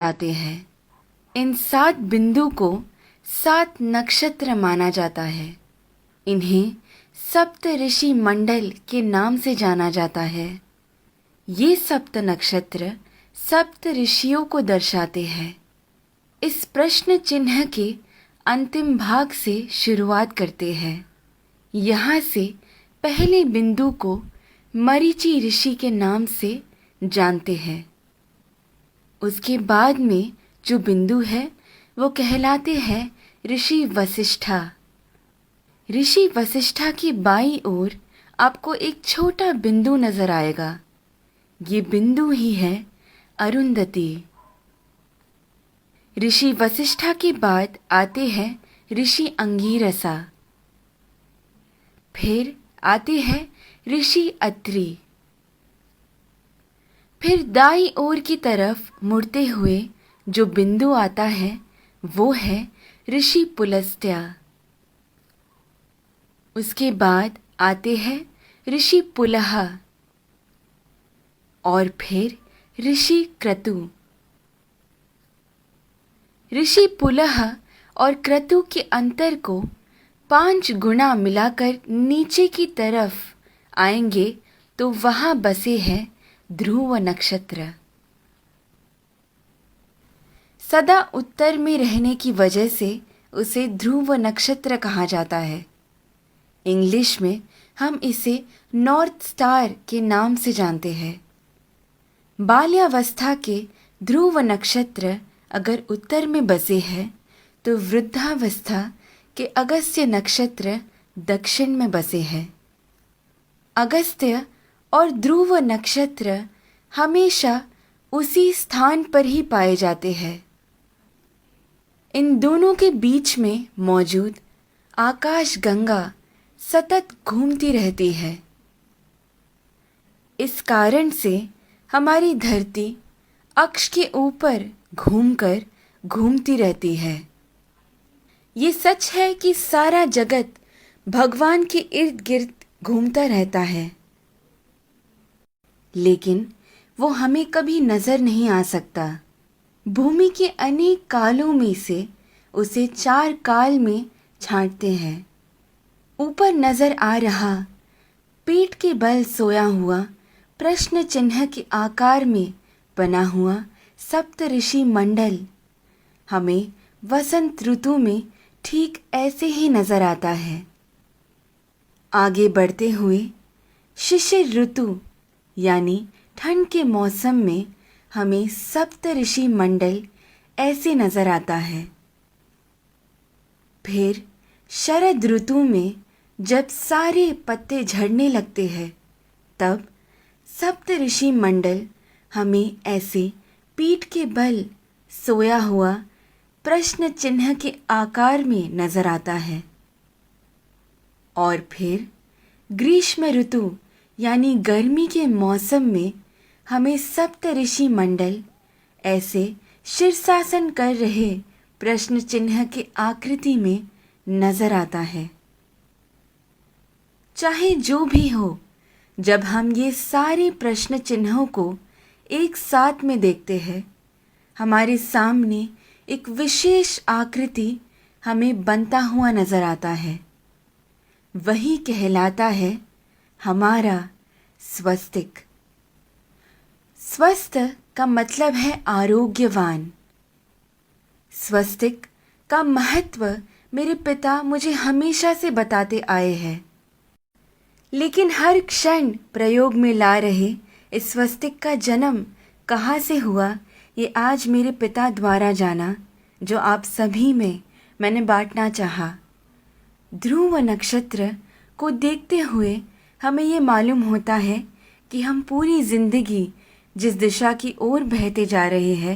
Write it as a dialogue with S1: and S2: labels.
S1: आते हैं। इन 7 बिंदु को 7 नक्षत्र माना जाता है। इन्हें सप्त ऋषि मंडल के नाम से जाना जाता है। ये सप्त नक्षत्र सप्त ऋषियों को दर्शाते हैं। इस प्रश्न चिन्ह के अंतिम भाग से शुरुआत करते हैं। यहाँ से पहले बिंदु को मरीचि ऋषि के नाम से जानते हैं। उसके बाद में जो बिंदु है वो कहलाते हैं ऋषि वसिष्ठा। ऋषि वसिष्ठा की बाईं ओर आपको एक छोटा बिंदु नजर आएगा। ये बिंदु ही है अरुंधति। ऋषि वसिष्ठा के बाद आते हैं ऋषि अंगीरसा। फिर आते हैं ऋषि अत्रि। फिर दाईं ओर की तरफ मुड़ते हुए जो बिंदु आता है वो है ऋषि पुलस्त्य। उसके बाद आते हैं ऋषि पुलह और फिर ऋषि क्रतु। ऋषि पुलह और क्रतु के अंतर को 5 गुना मिलाकर नीचे की तरफ आएंगे तो वहां बसे हैं ध्रुव नक्षत्र। सदा उत्तर में रहने की वजह से उसे ध्रुव नक्षत्र कहा जाता है। इंग्लिश में हम इसे नॉर्थ स्टार के नाम से जानते हैं। बाल्यावस्था के ध्रुव नक्षत्र अगर उत्तर में बसे हैं तो वृद्धावस्था के अगस्त्य नक्षत्र दक्षिण में बसे हैं। अगस्त्य और ध्रुव नक्षत्र हमेशा उसी स्थान पर ही पाए जाते हैं। इन दोनों के बीच में मौजूद आकाश गंगा सतत घूमती रहती है। इस कारण से हमारी धरती अक्ष के ऊपर घूमकर घूमती रहती है। ये सच है कि सारा जगत भगवान के इर्द गिर्द घूमता रहता है, लेकिन वो हमें कभी नजर नहीं आ सकता। भूमि के अनेक कालों में से उसे 4 काल में छांटते हैं। ऊपर नजर आ रहा पीठ के बल सोया हुआ प्रश्न चिन्ह के आकार में बना हुआ सप्त ऋषि मंडल हमें वसंत ऋतु में ठीक ऐसे ही नजर आता है। आगे बढ़ते हुए शिशिर ऋतु यानी ठंड के मौसम में हमें सप्त ऋषि मंडल ऐसे नजर आता है। फिर शरद ऋतु में जब सारे पत्ते झड़ने लगते हैं तब सप्त ऋषि मंडल हमें ऐसे पीठ के बल सोया हुआ प्रश्न चिन्ह के आकार में नजर आता है। और फिर ग्रीष्म ऋतु यानी गर्मी के मौसम में हमें सप्त ऋषि मंडल ऐसे शीर्षासन कर रहे प्रश्न चिन्ह के आकृति में नजर आता है। चाहे जो भी हो, जब हम ये सारे प्रश्न चिन्हों को एक साथ में देखते हैं, हमारे सामने एक विशेष आकृति हमें बनता हुआ नजर आता है। वही कहलाता है हमारा स्वस्तिक। स्वस्थ का मतलब है आरोग्यवान। स्वस्तिक का महत्व मेरे पिता मुझे हमेशा से बताते आए हैं, लेकिन हर क्षण प्रयोग में ला रहे इस स्वस्तिक का जन्म कहाँ से हुआ ये आज मेरे पिता द्वारा जाना, जो आप सभी में मैंने बांटना चाहा। ध्रुव नक्षत्र को देखते हुए हमें ये मालूम होता है कि हम पूरी जिंदगी जिस दिशा की ओर बहते जा रहे हैं